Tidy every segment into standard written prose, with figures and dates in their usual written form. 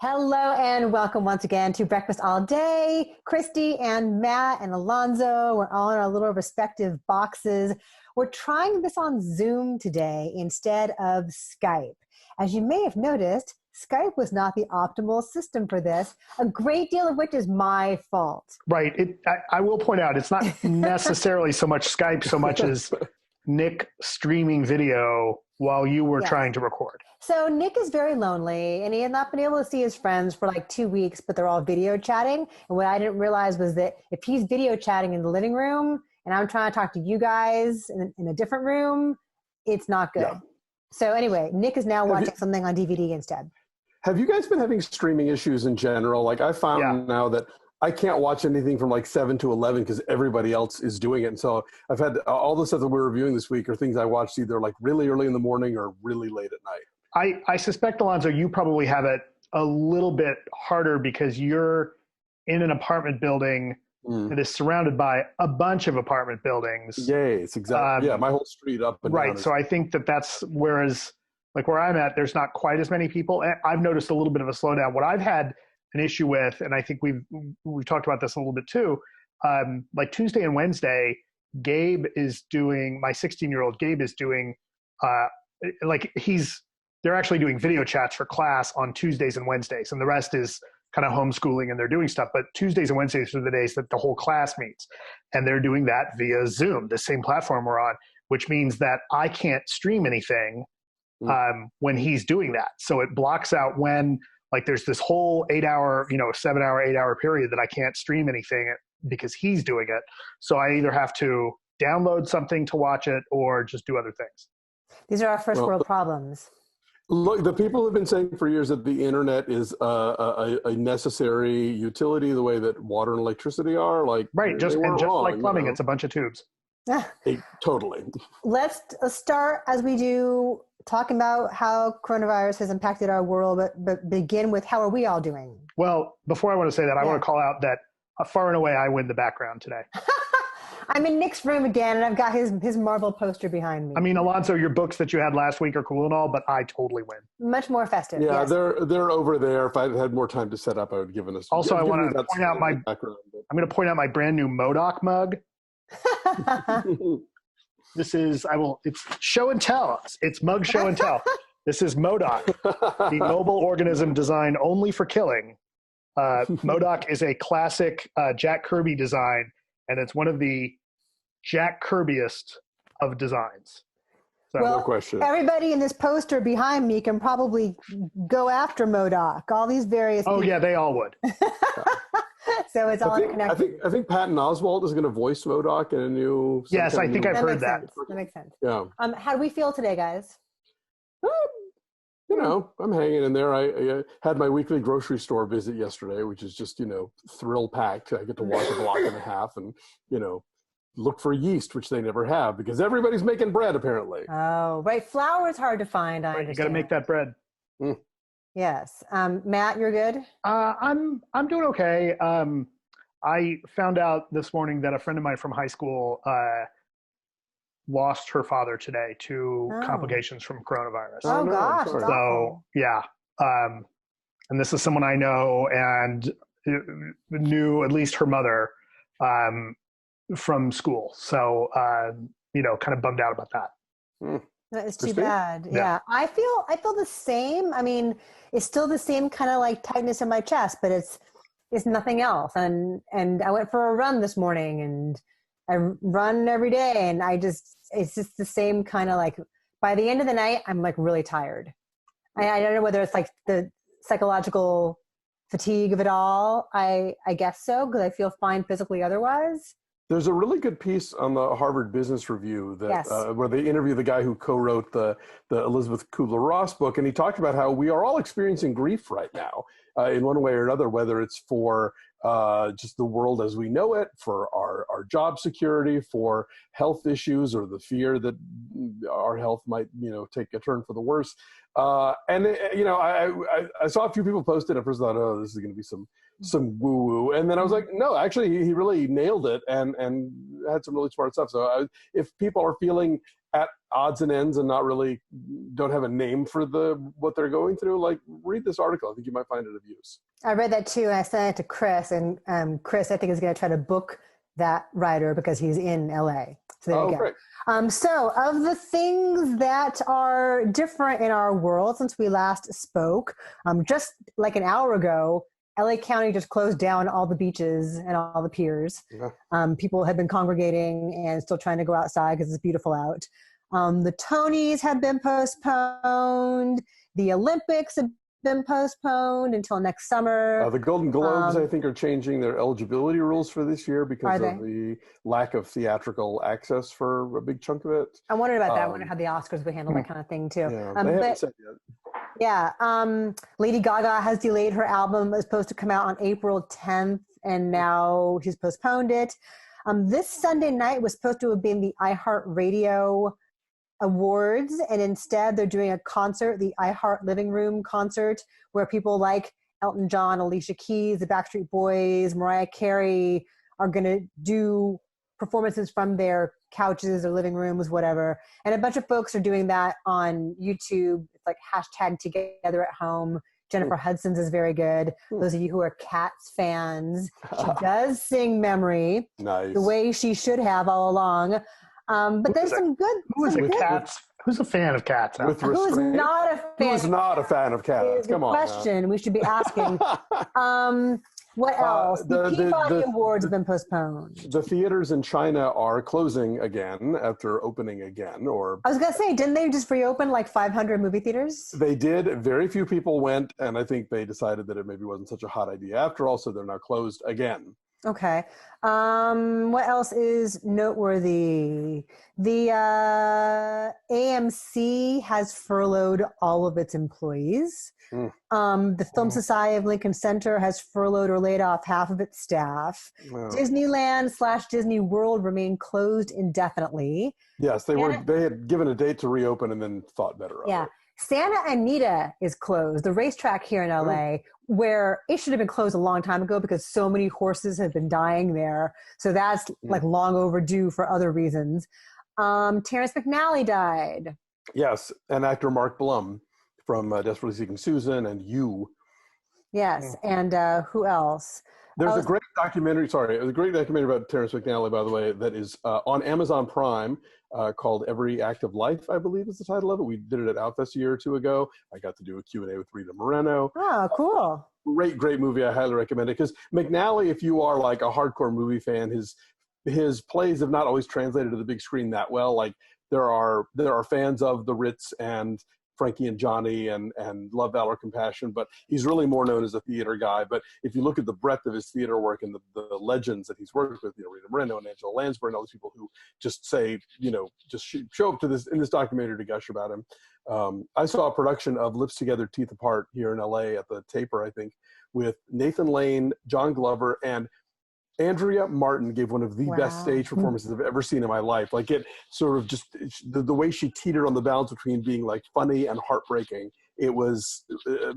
Hello and welcome once again to Breakfast All Day. Christy and Matt and Alonso, we're all in our little respective boxes. We're trying this on Zoom today instead of Skype. As you may have noticed, Skype was not the optimal system for this, a great deal of which is my fault. Right. I will point out, it's not necessarily so much Skype so much as Nick streaming video while you were trying to record. So Nick is very lonely and he had not been able to see his friends for like 2 weeks, but they're all video chatting. And what I didn't realize was that if he's video chatting in the living room and I'm trying to talk to you guys in a different room, it's not good. Yeah. So anyway, Nick is now watching something on DVD instead. Have you guys been having streaming issues in general? Like I found now that I can't watch anything from like 7 to 11 because everybody else is doing it. And so I've had all the stuff that we're reviewing this week are things I watched either like really early in the morning or really late at night. I suspect, Alonso, you probably have it a little bit harder because you're in an apartment building that is surrounded by a bunch of apartment buildings. Yes, exactly. My whole street up and down. Right. So I think that's whereas like where I'm at, there's not quite as many people. I've noticed a little bit of a slowdown. What I've had an issue with, and I think we've talked about this a little bit too, like Tuesday and Wednesday, Gabe is doing, my 16-year-old Gabe is doing, they're actually doing video chats for class on Tuesdays and Wednesdays, and the rest is kind of homeschooling and they're doing stuff. But Tuesdays and Wednesdays are the days that the whole class meets, and they're doing that via Zoom, the same platform we're on, which means that I can't stream anything when he's doing that. So it blocks out when, like, there's this whole 8-hour, 7-hour, 8-hour period that I can't stream anything because he's doing it. So I either have to download something to watch it or just do other things. These are our first world problems. Look, the people have been saying for years that the internet is a necessary utility, the way that water and electricity are. Like, right, just like plumbing, it's a bunch of tubes. Totally. Let's start as we do talking about how coronavirus has impacted our world, but begin with how are we all doing? Well, before I want to say that, I want to call out that far and away I win the background today. I'm in Nick's room again, and I've got his Marvel poster behind me. I mean, Alonso, your books that you had last week are cool and all, but I totally win. Much more festive. Yeah, yes. they're over there. If I had more time to set up, I would have given us. Also, I want to point out I'm going to point out my brand new MODOK mug. It's show and tell. It's mug show and tell. This is MODOK, the mobile organism designed only for killing. MODOK is a classic Jack Kirby design, and it's one of the Jack Kirbyest of designs. So, well, no question. Everybody in this poster behind me can probably go after MODOK. All these various people. Yeah, they all would. So it's all interconnected. I think Patton Oswalt is going to voice MODOK in a new. Yes, I think I've heard that. That makes sense. Yeah. How do we feel today, guys? I'm hanging in there. I had my weekly grocery store visit yesterday, which is just, thrill packed. I get to walk a block and a half and, look for yeast, which they never have because everybody's making bread apparently. Oh, right. Flour is hard to find. I understand. You got to make that bread. Yes. Matt, you're good? I'm doing okay. I found out this morning that a friend of mine from high school lost her father today to complications from coronavirus. Oh gosh. So yeah. And this is someone I know and knew at least her mother from school. So, kind of bummed out about that. That is too bad. Yeah. I feel the same. I mean, it's still the same kind of like tightness in my chest, but it's nothing else. And I went for a run this morning and I run every day and it's just the same kind of like, by the end of the night, I'm like really tired. I don't know whether it's like the psychological fatigue of it all. I guess so, because I feel fine physically otherwise. There's a really good piece on the Harvard Business Review that where they interview the guy who co-wrote the Elizabeth Kubler-Ross book, and he talked about how we are all experiencing grief right now in one way or another, whether it's for just the world as we know it, for our job security, for health issues, or the fear that our health might take a turn for the worse. I saw a few people post it. At first, I thought, oh, this is going to be some woo woo, and then I was like, no, actually, he really nailed it and had some really smart stuff. So if people are feeling at odds and ends and not really don't have a name for what they're going through, like read this article. I think you might find it of use. I read that too, and I sent it to Chris, and Chris, I think, is going to try to book that writer because he's in LA. So there you go. Great. So of the things that are different in our world since we last spoke, just like an hour ago, LA County just closed down all the beaches and all the piers. Yeah. People have been congregating and still trying to go outside because it's beautiful out. The Tonys have been postponed. The Olympics have been postponed until next summer. The Golden Globes, I think, are changing their eligibility rules for this year because of the lack of theatrical access for a big chunk of it. I wondered about that. I wonder how the Oscars would handle that kind of thing too. Yeah, they haven't said yet. Yeah. Lady Gaga has delayed her album. It was supposed to come out on April 10th, and now she's postponed it. This Sunday night was supposed to have been the iHeartRadio Awards, and instead they're doing a concert, the iHeart Living Room concert, where people like Elton John, Alicia Keys, the Backstreet Boys, Mariah Carey are going to do performances from their couches or living rooms, whatever. And a bunch of folks are doing that on YouTube. It's like #TogetherAtHome. Jennifer Hudson's is very good. Those of you who are Cats fans, she does sing Memory the way she should have all along. But there's some good. Cats? Who's a fan of Cats? Who's not a fan? Who's not a fan of Cats? Come on. Question we should be asking. What else? The Peabody Awards have been postponed. The theaters in China are closing again after opening again. Or I was gonna say, didn't they just reopen like 500 movie theaters? They did. Very few people went, and I think they decided that it maybe wasn't such a hot idea after all. So they're now closed again. Okay. What else is noteworthy? The AMC has furloughed all of its employees. The Film Society of Lincoln Center has furloughed or laid off half of its staff. Disneyland/Disney World remain closed indefinitely. Yes, they had given a date to reopen and then thought better of it. Santa Anita is closed, the racetrack here in LA, where it should have been closed a long time ago because so many horses have been dying there. So that's like long overdue for other reasons. Terrence McNally died. Yes, and actor Mark Blum from Desperately Seeking Susan and You. Yes, and who else? There's a great documentary, about Terrence McNally, by the way, that is on Amazon Prime called Every Act of Life, I believe is the title of it. We did it at Outfest a year or two ago. I got to do a Q&A with Rita Moreno. Oh, cool. Great movie. I highly recommend it. Because McNally, if you are like a hardcore movie fan, his plays have not always translated to the big screen that well. Like there are fans of The Ritz and Frankie and Johnny and Love, Valor, Compassion, but he's really more known as a theater guy. But if you look at the breadth of his theater work and the legends that he's worked with, Rita Moreno and Angela Lansbury and all these people who just say, just show up to this in this documentary to gush about him. I saw a production of Lips Together, Teeth Apart here in LA at the Taper, I think, with Nathan Lane, John Glover, and Andrea Martin gave one of the best stage performances I've ever seen in my life. Like it sort of just the way she teetered on the balance between being like funny and heartbreaking. It was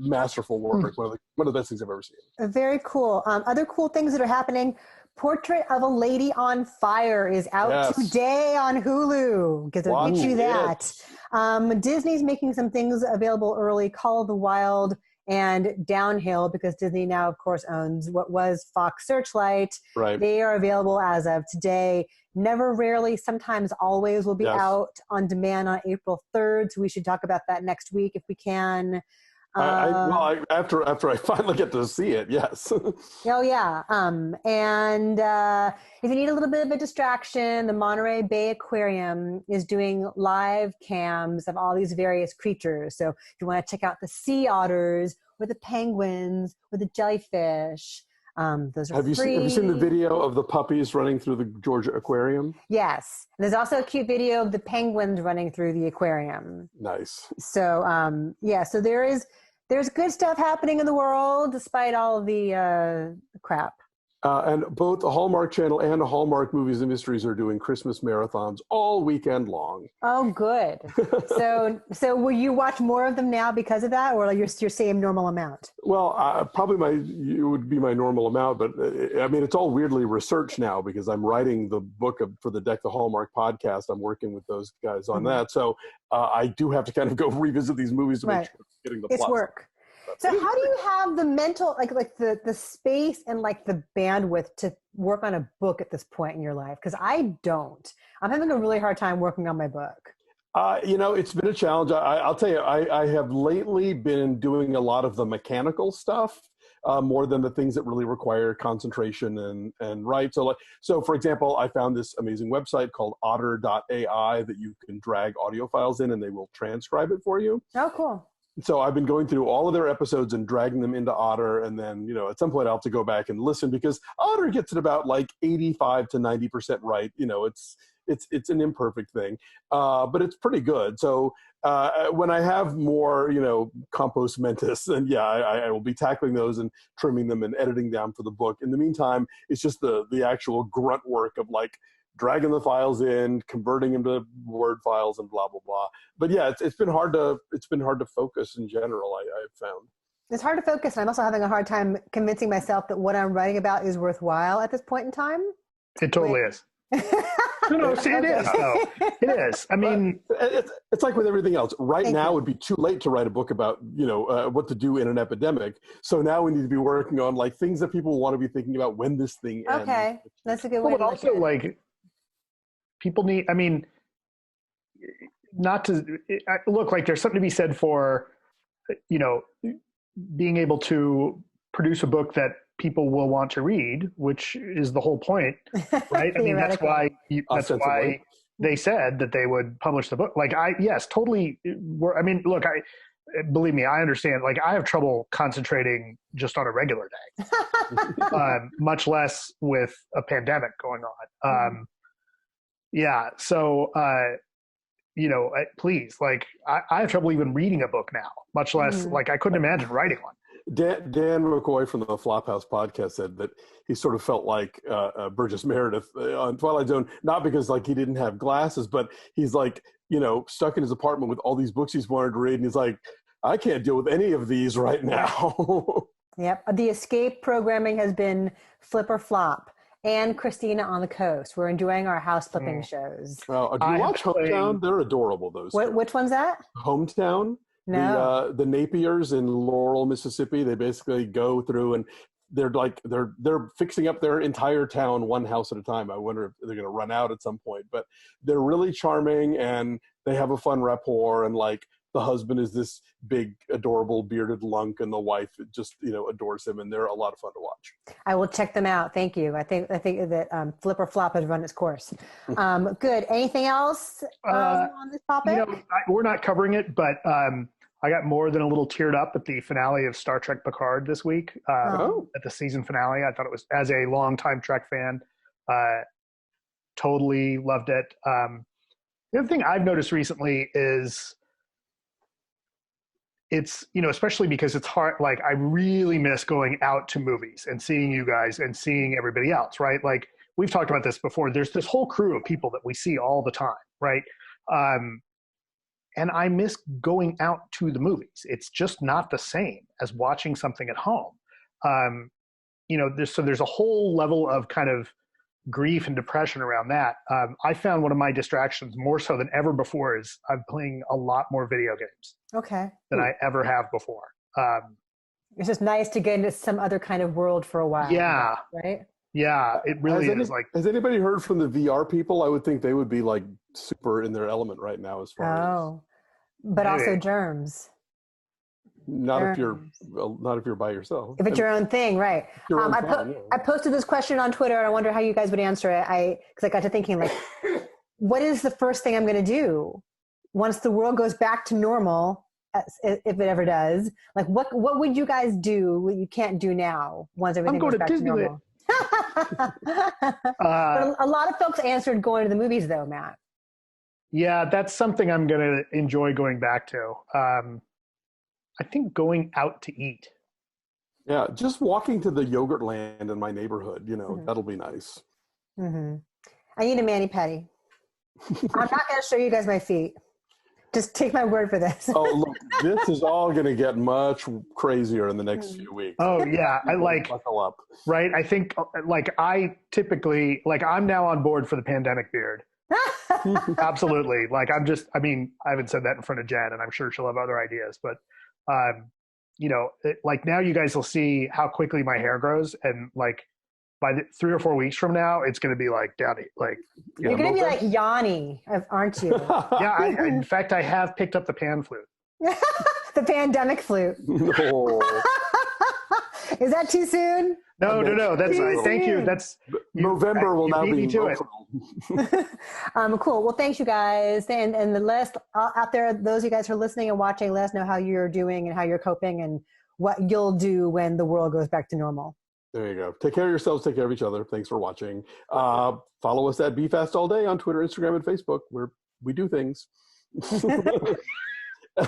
masterful work. One of the best things I've ever seen. Very cool. Other cool things that are happening. Portrait of a Lady on Fire is out today on Hulu. Get you that. Disney's making some things available early. Call of the Wild and Downhill, because Disney now, of course, owns what was Fox Searchlight. Right. They are available as of today. Never, Rarely, Sometimes, Always will be out on demand on April 3rd. So we should talk about that next week if we can. After I finally get to see it, yes. Oh, yeah. And if you need a little bit of a distraction, the Monterey Bay Aquarium is doing live cams of all these various creatures. So if you want to check out the sea otters or the penguins or the jellyfish, those are free. Have you seen the video of the puppies running through the Georgia Aquarium? Yes. And there's also a cute video of the penguins running through the aquarium. Nice. So, so there's good stuff happening in the world despite all the crap. And both the Hallmark Channel and the Hallmark Movies and Mysteries are doing Christmas marathons all weekend long. Oh, good. So will you watch more of them now because of that, or your same normal amount? Well, probably it would be my normal amount, but I mean, it's all weirdly researched now because I'm writing the book for the Deck the Hallmark podcast. I'm working with those guys on that. So I do have to kind of go revisit these movies to make sure I'm getting the plot. It's work. So how do you have the mental, like the space and like the bandwidth to work on a book at this point in your life? Because I don't. I'm having a really hard time working on my book. It's been a challenge. I'll tell you, I have lately been doing a lot of the mechanical stuff more than the things that really require concentration and write. So for example, I found this amazing website called otter.ai that you can drag audio files in and they will transcribe it for you. Oh, cool. So I've been going through all of their episodes and dragging them into Otter. And then, at some point I'll have to go back and listen because Otter gets it about like 85 to 90% right. It's an imperfect thing, but it's pretty good. So when I have more, compos mentis, then I will be tackling those and trimming them and editing down for the book. In the meantime, it's just the actual grunt work of like dragging the files in, converting them to Word files, and blah blah blah. But yeah, it's been hard to focus in general. I've found it's hard to focus, and I'm also having a hard time convincing myself that what I'm writing about is worthwhile at this point in time. It totally is. No, see, it is. No, it is. I mean, it's like with everything else. Right now, would be too late to write a book about what to do in an epidemic. So now we need to be working on like things that people want to be thinking about when this thing ends. Okay, that's a good way. But also, like, people need. I mean, not to look like there's something to be said for, being able to produce a book that people will want to read, which is the whole point, right? I mean, that's why they said that they would publish the book. Like, totally. Look, believe me, I understand. Like, I have trouble concentrating just on a regular day, much less with a pandemic going on. So, please, like, I have trouble even reading a book now, much less like I couldn't imagine writing one. Dan McCoy from the Flophouse podcast said that he sort of felt like Burgess Meredith on Twilight Zone, not because like he didn't have glasses, but he's like, stuck in his apartment with all these books he's wanted to read. And he's like, I can't deal with any of these right now. Yep. The escape programming has been Flip or Flop and Christina on the Coast. We're enjoying our house flipping shows. Well, do you watch Hometown? They're adorable, those. Which one's that? Hometown. No. The Napiers in Laurel, Mississippi, they basically go through and they're fixing up their entire town one house at a time. I wonder if they're going to run out at some point, but they're really charming and they have a fun rapport, and like the husband is this big, adorable bearded lunk and the wife just, adores him, and they're a lot of fun to watch. I will check them out. Thank you. I think that Flip or Flop has run its course. Good. Anything else on this topic? We're not covering it, but I got more than a little teared up at the finale of Star Trek Picard this week. At the season finale. I thought it was, as a longtime Trek fan, totally loved it. The other thing I've noticed recently is it's, especially because it's hard, like I really miss going out to movies and seeing you guys and seeing everybody else, right? Like we've talked about this before. There's this whole crew of people that we see all the time, right? And I miss going out to the movies. It's just not the same as watching something at home. There's a whole level of kind of grief and depression around that. I found one of my distractions more so than ever before is I'm playing a lot more video games. Okay. Than I ever have before. It's just nice to get into some other kind of world for a while. Yeah. Right? Yeah, it really is. Has anybody heard from the VR people? I would think they would be like super in their element right now as far as. But also germs. Not if you're by yourself. If it's your own thing, right? I posted this question on Twitter, and I wonder how you guys would answer it. Because I got to thinking, like, what is the first thing I'm going to do once the world goes back to normal, if it ever does? Like, what would you guys do what you can't do now once everything goes back to normal? But a lot of folks answered going to the movies, though, Matt. Yeah, that's something I'm going to enjoy going back to. I think going out to eat. Yeah, just walking to the yogurt land in my neighborhood, that'll be nice. Mm-hmm. I need a mani-pedi. I'm not going to show you guys my feet. Just take my word for this. Oh, look, this is all going to get much crazier in the next few weeks. Oh, yeah. Buckle up. Right. I think I typically, I'm now on board for the pandemic beard. Absolutely. I haven't said that in front of Jen, and I'm sure she'll have other ideas, but, now you guys will see how quickly my hair grows. And by 3 or 4 weeks from now, it's going to be Daddy. You're going to be like Yanni, aren't you? Yeah. In fact, I have picked up the pan flute. The pandemic flute. No. Is that too soon? No. That's thank you. That's November will now be to it. Cool. Well, thanks you guys. And the list out there, those of you guys who are listening and watching, let us know how you're doing and how you're coping and what you'll do when the world goes back to normal. There you go. Take care of yourselves. Take care of each other. Thanks for watching. Follow us at BeFastAllDay on Twitter, Instagram, and Facebook, where we do things.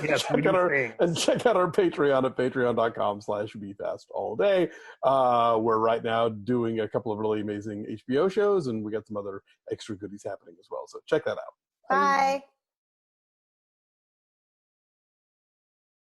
Yes, check out our Patreon at patreon.com/BeFastAllDay. We're right now doing a couple of really amazing HBO shows, and we got some other extra goodies happening as well. So check that out. Bye.